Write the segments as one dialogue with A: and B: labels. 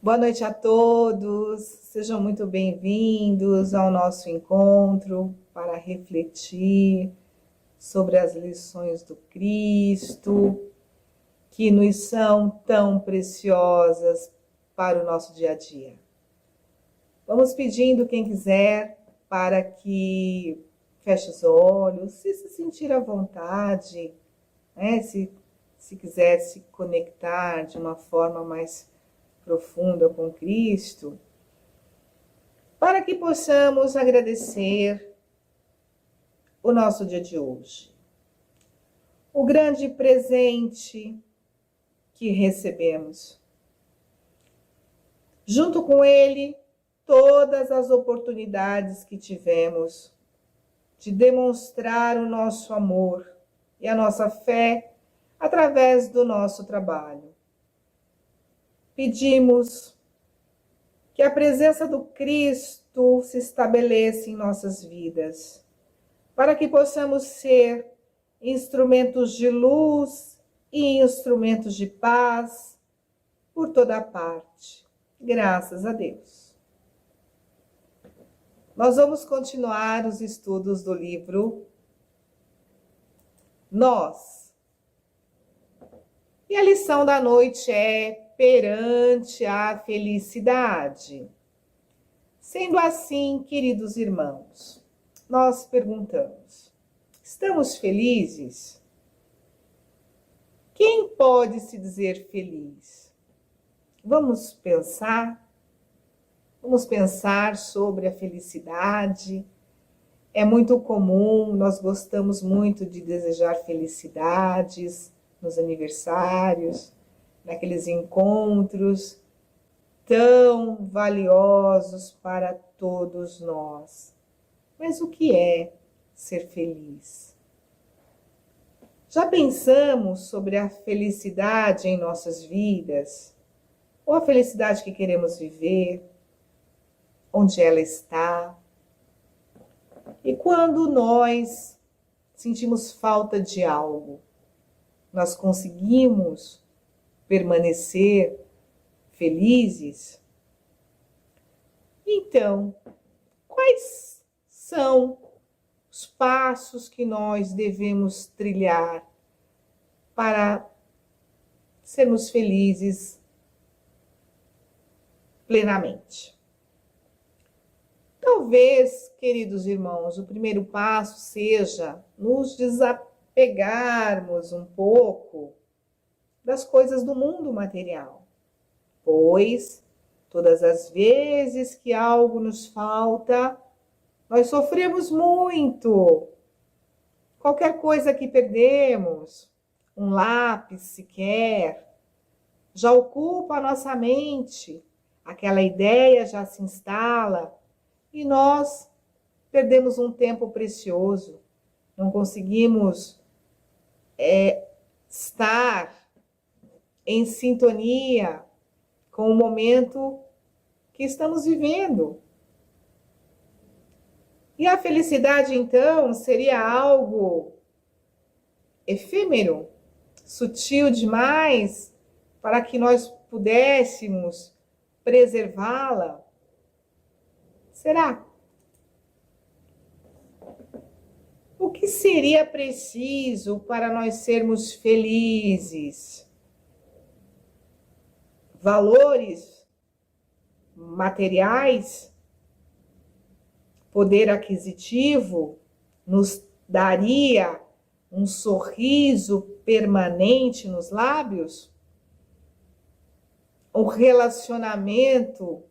A: Boa noite a todos, sejam muito bem-vindos ao nosso encontro para refletir sobre as lições do Cristo, que nos são tão preciosas para o nosso dia a dia. Vamos pedindo, quem quiser, para que feche os olhos, se sentir à vontade, né? Se quiser se conectar de uma forma mais profunda com Cristo, para que possamos agradecer o nosso dia de hoje. O grande presente que recebemos. Junto com ele, todas as oportunidades que tivemos de demonstrar o nosso amor e a nossa fé através do nosso trabalho. Pedimos que a presença do Cristo se estabeleça em nossas vidas, para que possamos ser instrumentos de luz e instrumentos de paz por toda parte. Graças a Deus. Nós vamos continuar os estudos do livro Nós. E a lição da noite é perante a felicidade. Sendo assim, queridos irmãos, nós perguntamos: estamos felizes? Quem pode se dizer feliz? Vamos pensar sobre a felicidade. É muito comum, nós gostamos muito de desejar felicidades nos aniversários, naqueles encontros tão valiosos para todos nós. Mas o que é ser feliz? Já pensamos sobre a felicidade em nossas vidas? Ou a felicidade que queremos viver? Onde ela está? E quando nós sentimos falta de algo, nós conseguimos permanecer felizes? Então, quais são os passos que nós devemos trilhar para sermos felizes plenamente? Talvez, queridos irmãos, o primeiro passo seja nos desapegarmos um pouco das coisas do mundo material, pois todas as vezes que algo nos falta, nós sofremos muito. Qualquer coisa que perdemos, um lápis sequer, já ocupa a nossa mente, aquela ideia já se instala e nós perdemos um tempo precioso, não conseguimos estar em sintonia com o momento que estamos vivendo. E a felicidade, então, seria algo efêmero, sutil demais, para que nós pudéssemos preservá-la? Será? O que seria preciso para nós sermos felizes? Valores materiais? Poder aquisitivo nos daria um sorriso permanente nos lábios? Um relacionamento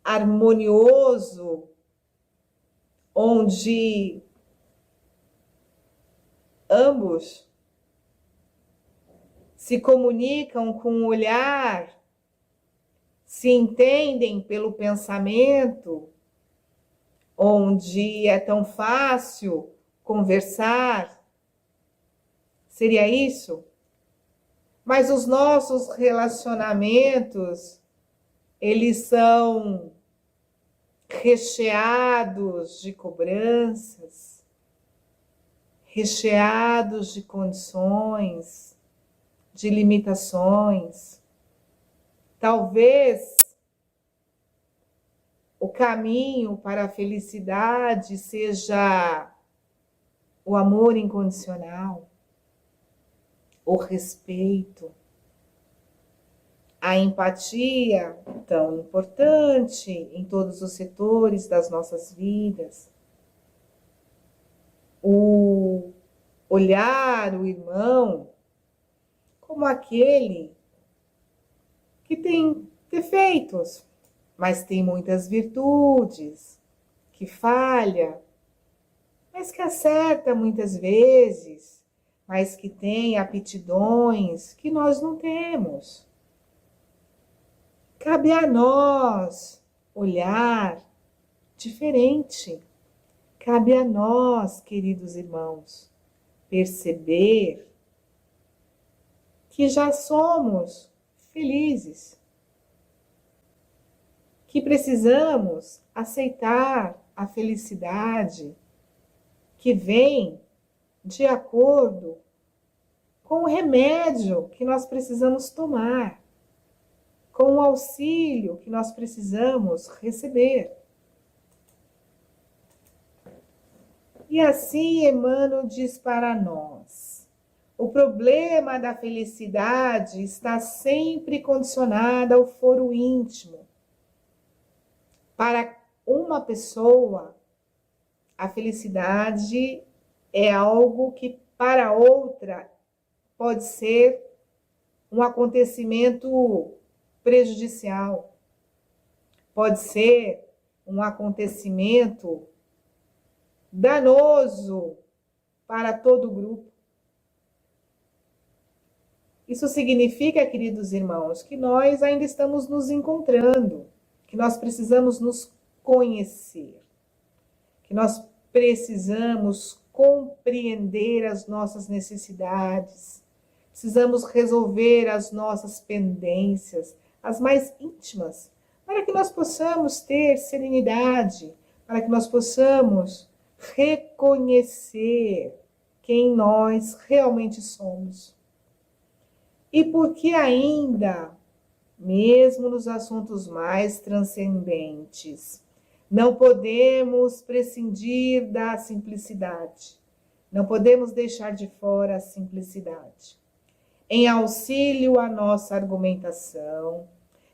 A: harmonioso, onde ambos se comunicam com o olhar, se entendem pelo pensamento, onde é tão fácil conversar? Seria isso? Mas os nossos relacionamentos, eles são recheados de cobranças, recheados de condições, de limitações. Talvez o caminho para a felicidade seja o amor incondicional, o respeito, a empatia, tão importante em todos os setores das nossas vidas, o olhar o irmão como aquele que tem defeitos, mas tem muitas virtudes, que falha, mas que acerta muitas vezes, mas que tem aptidões que nós não temos. Cabe a nós olhar diferente. Cabe a nós, queridos irmãos, perceber que já somos felizes, que precisamos aceitar a felicidade que vem de acordo com o remédio que nós precisamos tomar, com o auxílio que nós precisamos receber. E assim Emmanuel diz para nós: o problema da felicidade está sempre condicionado ao foro íntimo. Para uma pessoa, a felicidade é algo que para outra pode ser um acontecimento prejudicial, pode ser um acontecimento danoso para todo o grupo. Isso significa, queridos irmãos, que nós ainda estamos nos encontrando, que nós precisamos nos conhecer, que nós precisamos compreender as nossas necessidades, precisamos resolver as nossas pendências, as mais íntimas, para que nós possamos ter serenidade, para que nós possamos reconhecer quem nós realmente somos. E porque ainda, mesmo nos assuntos mais transcendentes, não podemos prescindir da simplicidade, não podemos deixar de fora a simplicidade. Em auxílio à nossa argumentação,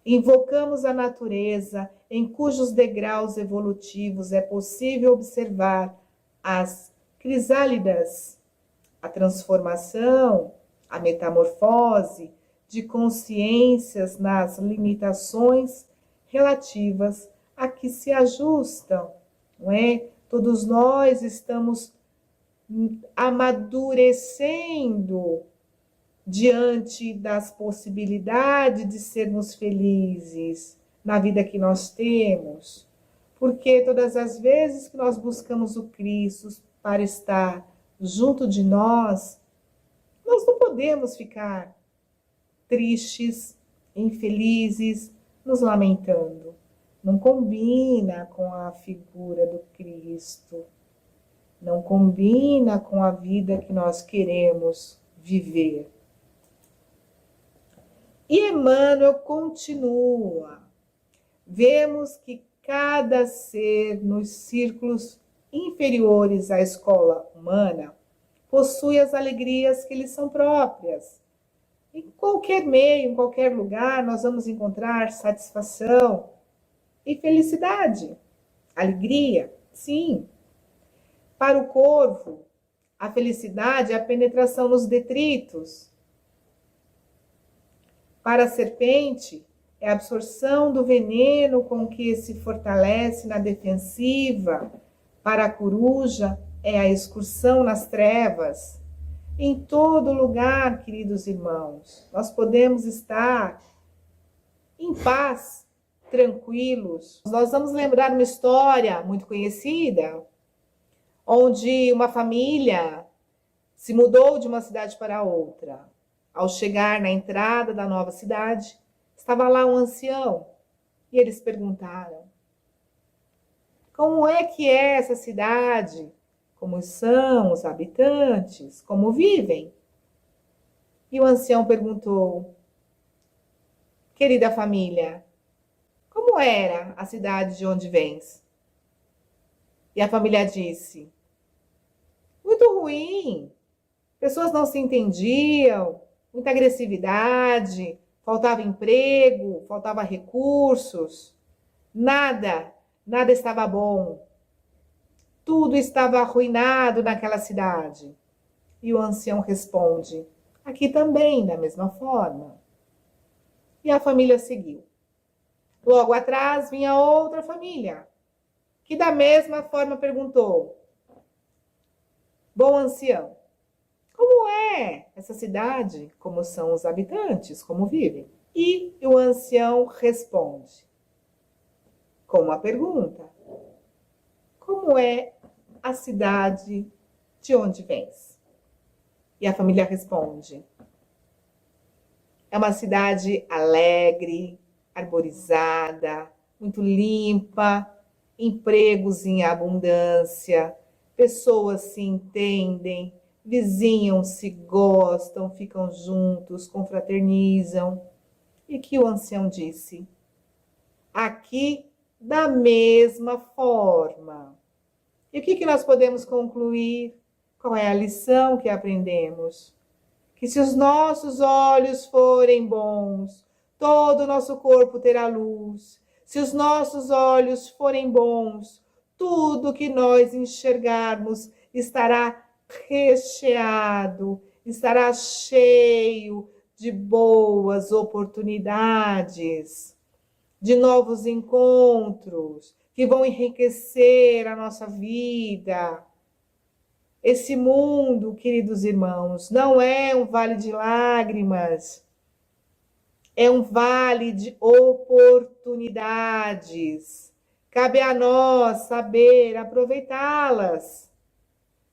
A: invocamos a natureza em cujos degraus evolutivos é possível observar as crisálidas, a transformação, a metamorfose de consciências nas limitações relativas a que se ajustam, não é? Todos nós estamos amadurecendo diante das possibilidades de sermos felizes na vida que nós temos, porque todas as vezes que nós buscamos o Cristo para estar junto de nós, nós não podemos ficar tristes, infelizes, nos lamentando. Não combina com a figura do Cristo, não combina com a vida que nós queremos viver. E Emmanuel continua. Vemos que cada ser nos círculos inferiores à escola humana possui as alegrias que lhe são próprias. Em qualquer meio, em qualquer lugar, nós vamos encontrar satisfação e felicidade. Alegria, sim. Para o corvo, a felicidade é a penetração nos detritos. Para a serpente, é a absorção do veneno com que se fortalece na defensiva. Para a coruja, é a excursão nas trevas. Em todo lugar, queridos irmãos, nós podemos estar em paz, tranquilos. Nós vamos lembrar uma história muito conhecida, onde uma família se mudou de uma cidade para outra. Ao chegar na entrada da nova cidade, estava lá um ancião e eles perguntaram: como é que é essa cidade? Como são os habitantes? Como vivem? E o ancião perguntou: querida família, como como era a cidade de onde vens? E a família disse: muito ruim. Pessoas não se entendiam, muita agressividade, faltava emprego, faltava recursos. Nada estava bom. Tudo estava arruinado naquela cidade. E o ancião responde: aqui também, da mesma forma. E a família seguiu. Logo atrás vinha outra família, que da mesma forma perguntou: bom ancião, como é essa cidade? Como são os habitantes? Como vivem? E o ancião responde com uma pergunta: como é a cidade de onde vens? E a família responde: é uma cidade alegre, arborizada, muito limpa, empregos em abundância, pessoas se entendem, vizinhos se gostam, ficam juntos, confraternizam. E que o ancião disse: aqui da mesma forma. E o que nós podemos concluir? Qual é a lição que aprendemos? Que se os nossos olhos forem bons, todo o nosso corpo terá luz. Se os nossos olhos forem bons, tudo que nós enxergarmos estará recheado, estará cheio de boas oportunidades, de novos encontros que vão enriquecer a nossa vida. Esse mundo, queridos irmãos, não é um vale de lágrimas, é um vale de oportunidades. Cabe a nós saber aproveitá-las.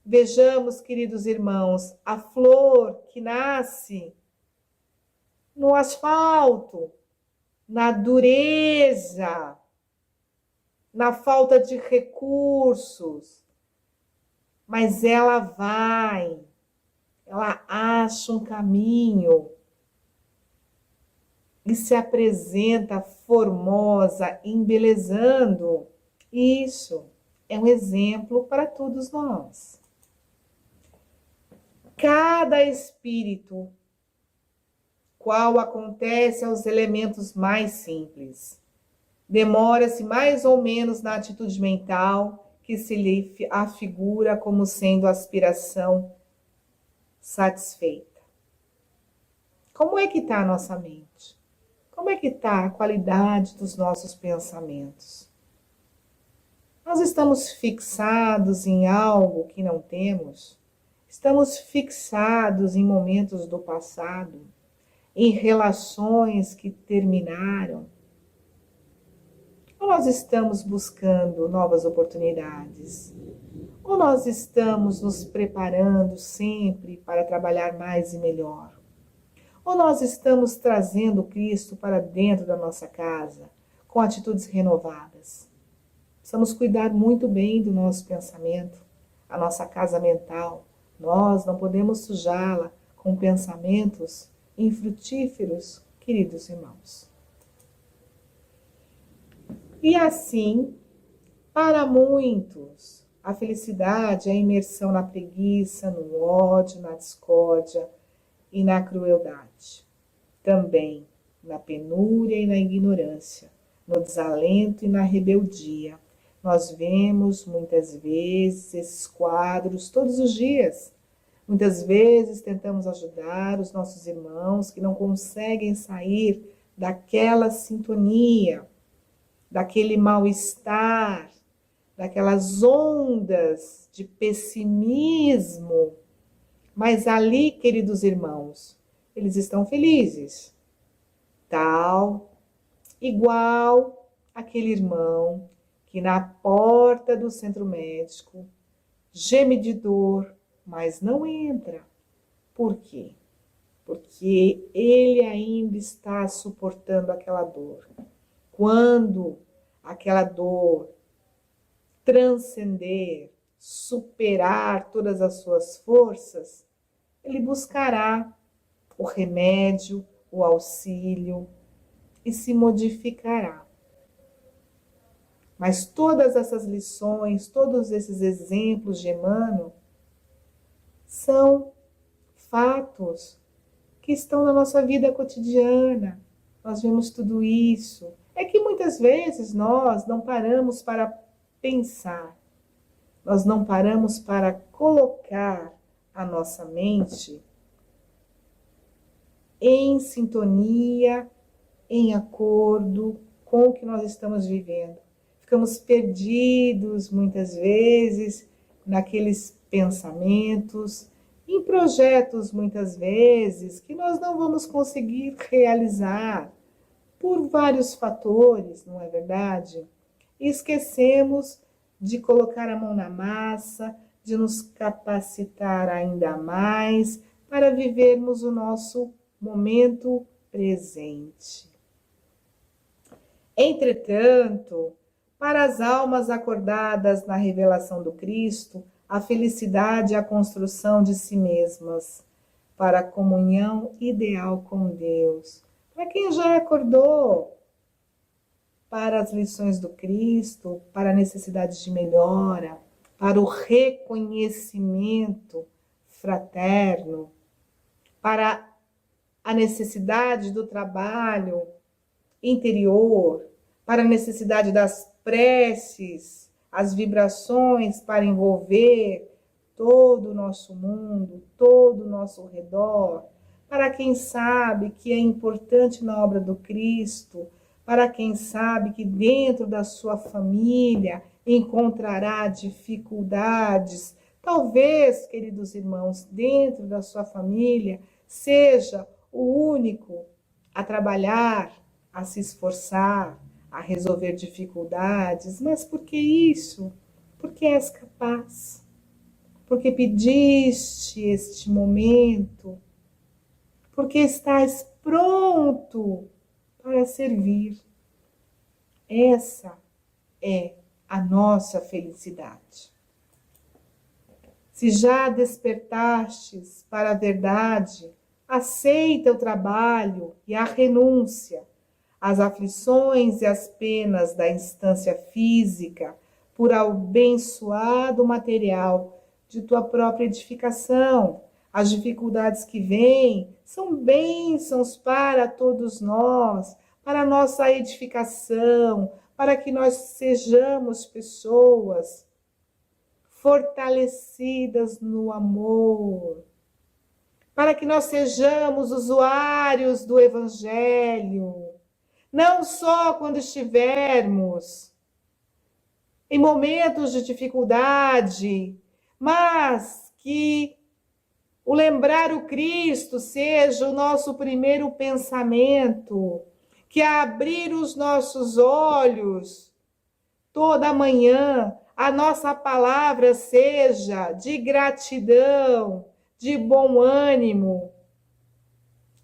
A: Vejamos, queridos irmãos, a flor que nasce no asfalto, na dureza, na falta de recursos. Mas ela acha um caminho e se apresenta formosa, embelezando. Isso é um exemplo para todos nós. Cada espírito, qual acontece aos elementos mais simples, demora-se mais ou menos na atitude mental que se lhe afigura como sendo aspiração satisfeita. Como é que está a nossa mente? Como é que está a qualidade dos nossos pensamentos? Nós estamos fixados em algo que não temos? Estamos fixados em momentos do passado, em relações que terminaram? Ou nós estamos buscando novas oportunidades? Ou nós estamos nos preparando sempre para trabalhar mais e melhor? Ou nós estamos trazendo Cristo para dentro da nossa casa com atitudes renovadas? Precisamos cuidar muito bem do nosso pensamento, a nossa casa mental. Nós não podemos sujá-la com pensamentos infrutíferos, queridos irmãos. E assim, para muitos, a felicidade é a imersão na preguiça, no ódio, na discórdia e na crueldade. Também na penúria e na ignorância, no desalento e na rebeldia. Nós vemos muitas vezes esses quadros todos os dias. Muitas vezes tentamos ajudar os nossos irmãos que não conseguem sair daquela sintonia, daquele mal-estar, daquelas ondas de pessimismo. Mas ali, queridos irmãos, eles estão felizes. Igual aquele irmão que na porta do centro médico geme de dor, mas não entra. Por quê? Porque ele ainda está suportando aquela dor. Quando aquela dor transcender, superar todas as suas forças, ele buscará o remédio, o auxílio e se modificará. Mas todas essas lições, todos esses exemplos de Emmanuel são fatos que estão na nossa vida cotidiana. Nós vemos tudo isso. É que muitas vezes nós não paramos para pensar, nós não paramos para colocar a nossa mente em sintonia, em acordo com o que nós estamos vivendo. Ficamos perdidos muitas vezes naqueles pensamentos, em projetos muitas vezes que nós não vamos conseguir realizar por vários fatores, não é verdade? E esquecemos de colocar a mão na massa, de nos capacitar ainda mais para vivermos o nosso momento presente. Entretanto, para as almas acordadas na revelação do Cristo, a felicidade é a construção de si mesmas, para a comunhão ideal com Deus. Para quem já acordou para as lições do Cristo, para a necessidade de melhora, para o reconhecimento fraterno, para a necessidade do trabalho interior, para a necessidade das preces, as vibrações para envolver todo o nosso mundo, todo o nosso redor, para quem sabe que é importante na obra do Cristo, para quem sabe que dentro da sua família encontrará dificuldades. Talvez, queridos irmãos, dentro da sua família seja o único a trabalhar, a se esforçar, a resolver dificuldades. Mas por que isso? Porque és capaz. Porque pediste este momento. Porque estás pronto para servir. Essa é a nossa felicidade. Se já despertastes para a verdade, aceita o trabalho e a renúncia, as aflições e as penas da instância física, por abençoado material de tua própria edificação. As dificuldades que vêm são bênçãos para todos nós, para a nossa edificação, para que nós sejamos pessoas fortalecidas no amor, para que nós sejamos usuários do Evangelho, não só quando estivermos em momentos de dificuldade, mas que o lembrar o Cristo seja o nosso primeiro pensamento, que abrir os nossos olhos toda manhã, a nossa palavra seja de gratidão, de bom ânimo,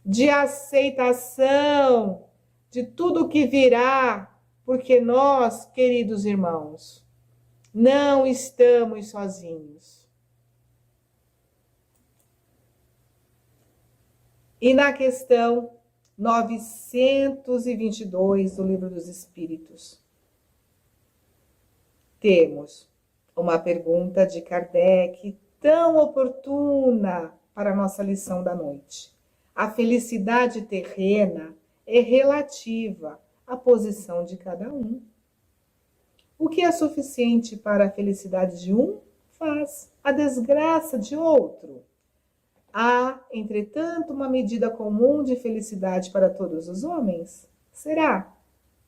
A: de aceitação de tudo que virá, porque nós, queridos irmãos, não estamos sozinhos. E na questão 922 do Livro dos Espíritos, temos uma pergunta de Kardec tão oportuna para a nossa lição da noite. A felicidade terrena é relativa à posição de cada um. O que é suficiente para a felicidade de um faz a desgraça de outro. Há, entretanto, uma medida comum de felicidade para todos os homens? Será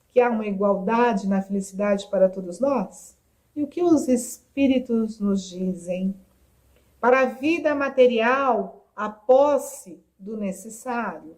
A: que há uma igualdade na felicidade para todos nós? E o que os espíritos nos dizem? Para a vida material, a posse do necessário.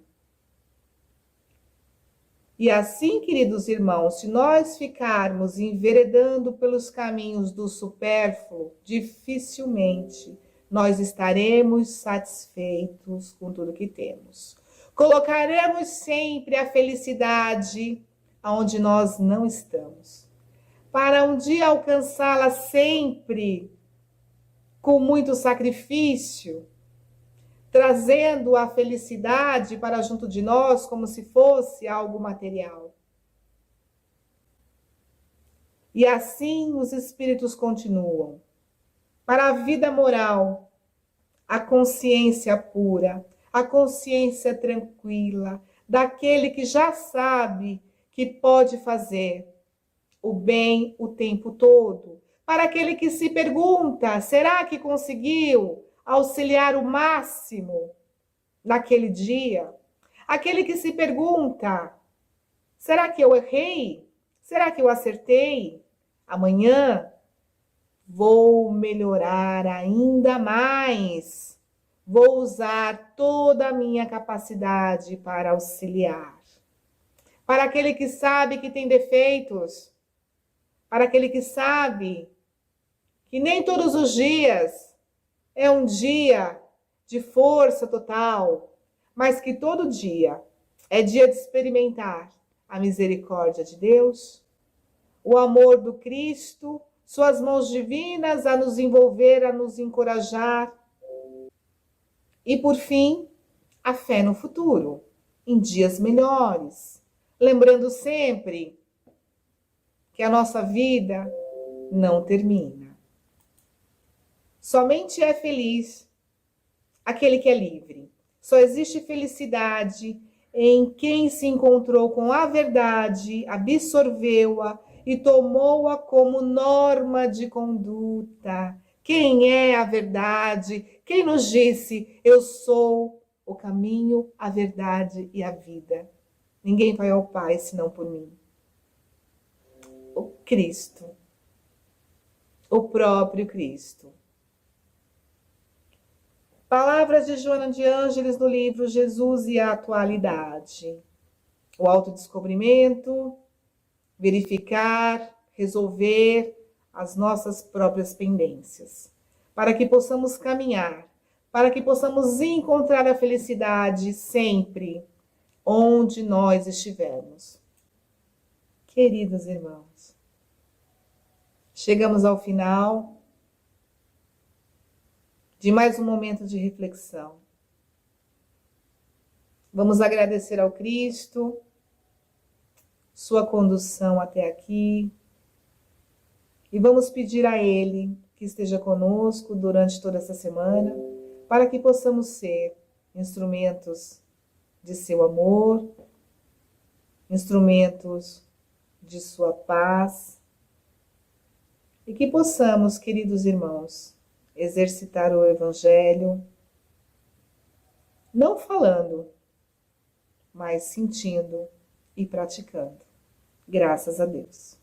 A: E assim, queridos irmãos, se nós ficarmos enveredando pelos caminhos do supérfluo, dificilmente nós estaremos satisfeitos com tudo que temos. Colocaremos sempre a felicidade onde nós não estamos, para um dia alcançá-la sempre com muito sacrifício, trazendo a felicidade para junto de nós como se fosse algo material. E assim os espíritos continuam. Para a vida moral, a consciência pura, a consciência tranquila, daquele que já sabe que pode fazer o bem o tempo todo. Para aquele que se pergunta, será que conseguiu auxiliar o máximo naquele dia? Aquele que se pergunta, será que eu errei? Será que eu acertei? Amanhã vou melhorar ainda mais. Vou usar toda a minha capacidade para auxiliar. Para aquele que sabe que tem defeitos, para aquele que sabe que nem todos os dias é um dia de força total, mas que todo dia é dia de experimentar a misericórdia de Deus, o amor do Cristo, suas mãos divinas a nos envolver, a nos encorajar. E, por fim, a fé no futuro, em dias melhores. Lembrando sempre que a nossa vida não termina. Somente é feliz aquele que é livre. Só existe felicidade em quem se encontrou com a verdade, absorveu-a e tomou-a como norma de conduta. Quem é a verdade? Quem nos disse, eu sou o caminho, a verdade e a vida? Ninguém vai ao Pai senão por mim. O Cristo, o próprio Cristo. Palavras de Joana de Ângeles no livro Jesus e a Atualidade. O autodescobrimento, verificar, resolver as nossas próprias pendências, para que possamos caminhar, para que possamos encontrar a felicidade sempre onde nós estivermos. Queridos irmãos, chegamos ao final de mais um momento de reflexão. Vamos agradecer ao Cristo sua condução até aqui e vamos pedir a Ele que esteja conosco durante toda essa semana para que possamos ser instrumentos de seu amor, instrumentos de sua paz e que possamos, queridos irmãos, exercitar o Evangelho, não falando, mas sentindo e praticando. Graças a Deus.